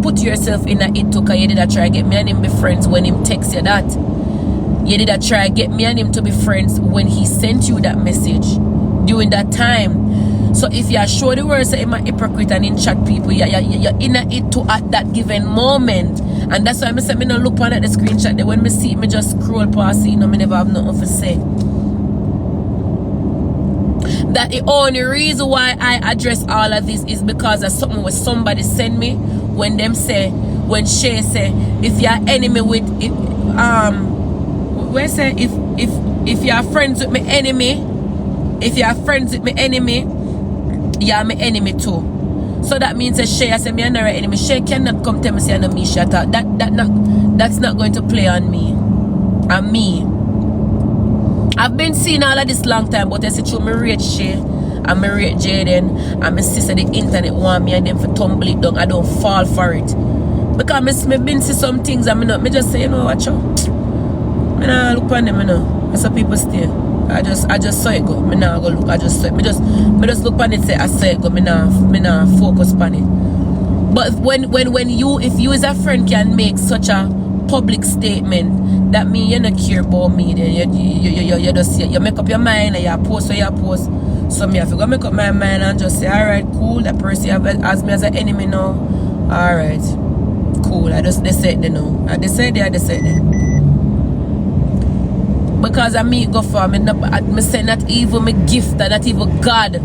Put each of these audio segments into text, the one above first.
put yourself in it too, because you did a try get me and him be friends when him text you that. You did a try get me and him to be friends when he sent you that message during that time. So if you show the words that I'm a hypocrite and in chat people, you're in it too at that given moment. And that's why I say me no look on at the screenshot there. When me see it, me just scroll past it, me never have nothing to say. That the only reason why I address all of this is because of something what somebody send me when them say, when Shay say, if you're enemy with it, where say if you're friends with my enemy, if you're friends with my enemy, you're my enemy too. So that means that Shay, I say me and her enemy. Shay cannot come tell me say I know me shut up. That's not going to play on me. And me. I've been seeing all of this long time, but I say true, me rate Shay and me rate Jayden and my sister the internet want me and them for tumble it down. I don't fall for it. Because me been see some things and me just say, you know, watch out. Me nah look on them, you know. That's how people stay. I just saw it go. Me nah go look. I just saw it. Me just look on it say I saw it go. Me nah focus on it. But when you, if you as a friend can make such a public statement, that means you not care about me. Then you just you make up your mind and you post what you post. So me have to go make up my mind and just say, alright, cool, that person has me as an enemy now. Alright. Cool. They said they know. They said they said they. Because I me go for me say not even my gift, not even God.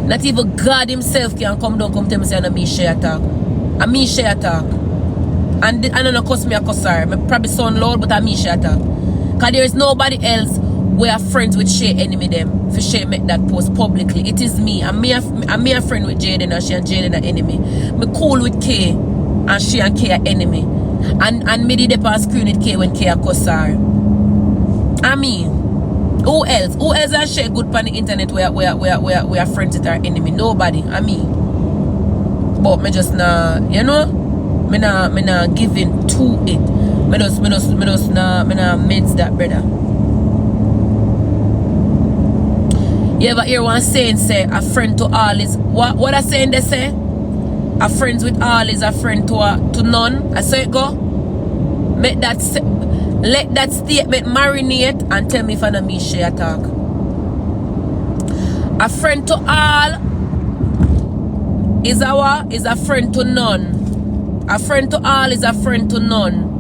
Not even God himself can come down, come tell me say I me Shay attack. I me Shay attack. And I don't know cuss me a cusser. I probably sound loud, but I me Shay attack. Because there is nobody else we are friends with Shay enemy them. For Shay make that post publicly. It is me. I'm me a friend with Jayden and she and Jayden are enemy. Me cool with K and she and K are enemy. And me did on screen with K when K a cusser. I mean, who else? Who else and Shay good on the internet we are friends with our enemy? Nobody. I mean. But me just nah, you know, me nah giving to it. Me just nah meds that, brother. You ever hear one saying say a friend to all is what I saying they say? A friend with all is a friend to none. I say it go. Make that let that statement marinate and tell me if I know me Shay attack. A friend to all is a friend to none. A friend to all is a friend to none.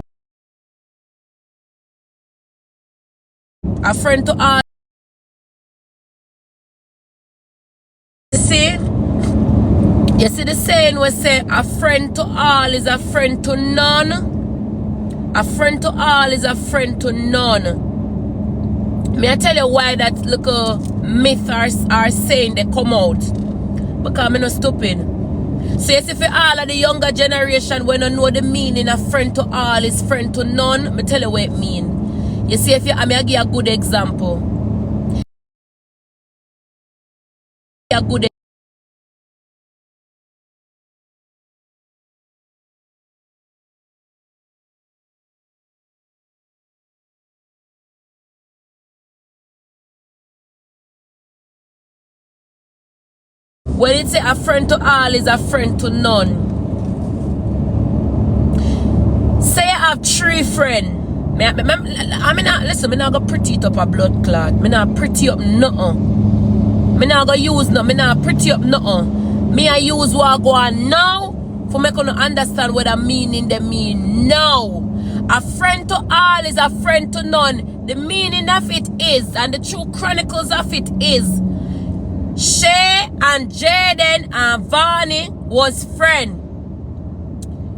A friend to all. See? You see the saying we say a friend to all is a friend to none. A friend to all is a friend to none. May I tell you why that little myth are saying they come out? Because I'm not stupid. So you see for all of the younger generation when I know the meaning of friend to all is friend to none, me tell you what it mean. You see if you, I'm going to give you a good example. A good when it say a friend to all is a friend to none. Say I have 3 friends. I mean, listen, I'm not going to pretty it up a blood clot. I'm not pretty up nothing. I'm not going to use nothing. I'm not pretty up nothing. I use what I go on now for me to understand what I meaning they mean now. A friend to all is a friend to none. The meaning of it is, and the true chronicles of it is, Shay and Jayden and IVany was friend.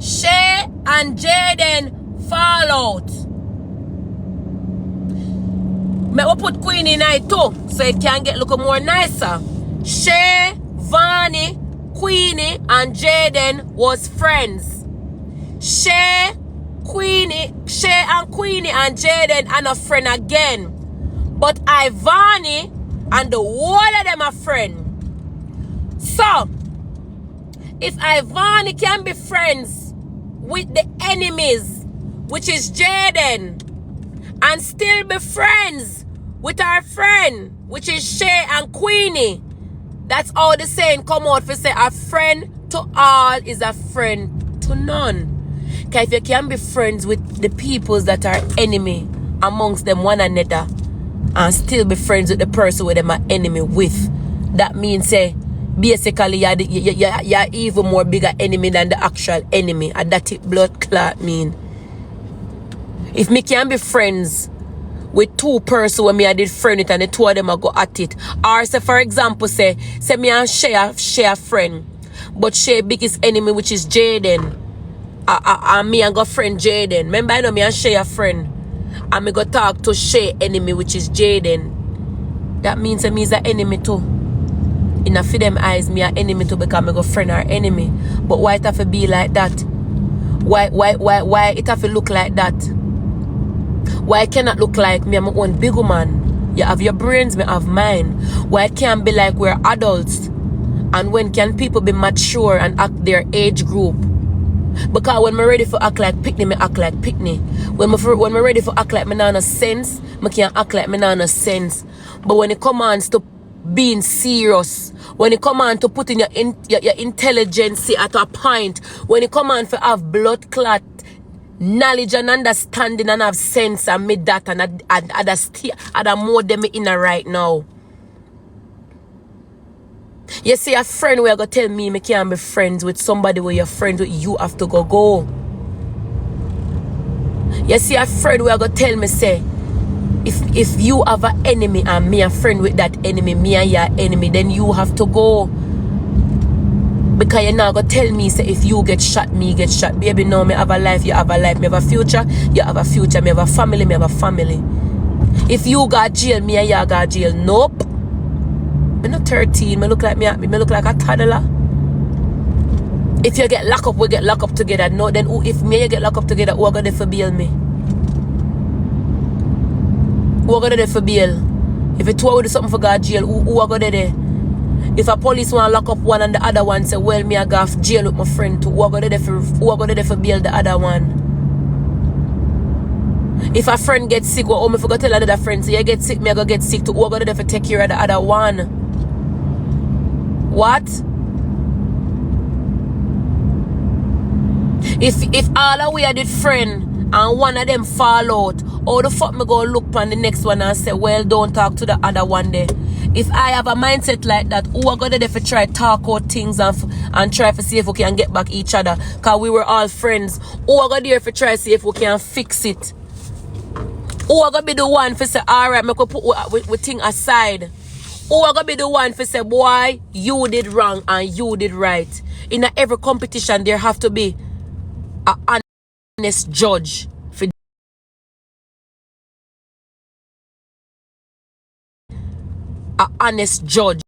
Shay and Jayden fall out. Me will put Queen in it too, so it can get look more nicer. Shay, IVany, Queenie, and Jayden was friends. Shay and Queenie and Jayden are not friend again. But IVany and the whole of them are friend. So, if IVany can be friends with the enemies, which is Jayden, and still be friends with our friend, which is Shay and Queenie, that's all the saying come out for say a friend to all is a friend to none. Because if you can be friends with the peoples that are enemy amongst them one another and still be friends with the person where them are enemy with, that means say basically you're even more bigger enemy than the actual enemy, and that it blood clot mean. If me can be friends with two persons when me I did friend it and the two of them I go at it, or say for example say me and Shay a friend, but Shay biggest enemy which is Jayden, and me and go friend Jayden. Remember I know me and Shay a friend, and me go talk to Shay enemy which is Jayden. That means me is an enemy too. In a for them eyes, me an enemy too because me go friend our enemy. But why it have to be like that? Why it have to look like that? Why it cannot look like me and my own big woman? You have your brains, me have mine. Why it can't be like we're adults? And when can people be mature and act their age group? Because when me ready for act like pickney, me act like pickney. When me ready for act like me nah no sense, me can't act like me nah no sense. But when it comes to being serious, when it come on to put in your intelligence at a point, when it come on to have blood clot knowledge and understanding and have sense and me that and I more them in right now. You see a friend where you go tell me can't be friends with somebody where you're friends with, you have to go. You see a friend where you go tell me say if you have an enemy and me a friend with that enemy, me and your enemy, then you have to go. Because you're not going to tell me, say, if you get shot, me get shot. Baby, no, me have a life, you have a life. Me have a future, you have a future. Me have a family, me have a family. If you got jail, me and you got jail. Nope. I'm not 13. Me look like me look like a toddler. If you get locked up, we get locked up together. No, then if me and you get locked up together, who are going to for bail me? Who are going to for bail? If you two do something for God jail, who are going to there? If a police want to lock up one and the other one say, well, me I go to jail with my friend too, who are going to there for bail the other one? If a friend gets sick, well, me forgot to tell another friend, so you get sick, me I go get sick too, who are going to there for take care of the other one? What? If all of we are did friend and one of them fall out, how the fuck me go look on the next one and say, well, don't talk to the other one there? If I have a mindset like that, who are going to there for try talk out things and try to see if we can get back each other? Because we were all friends. Who are going there for try to see if we can fix it? Who are going to be the one for say, alright, me could put we thing aside? Who are going to be the one for say, boy, you did wrong and you did right? In every competition, there have to be an honest judge. An honest judge.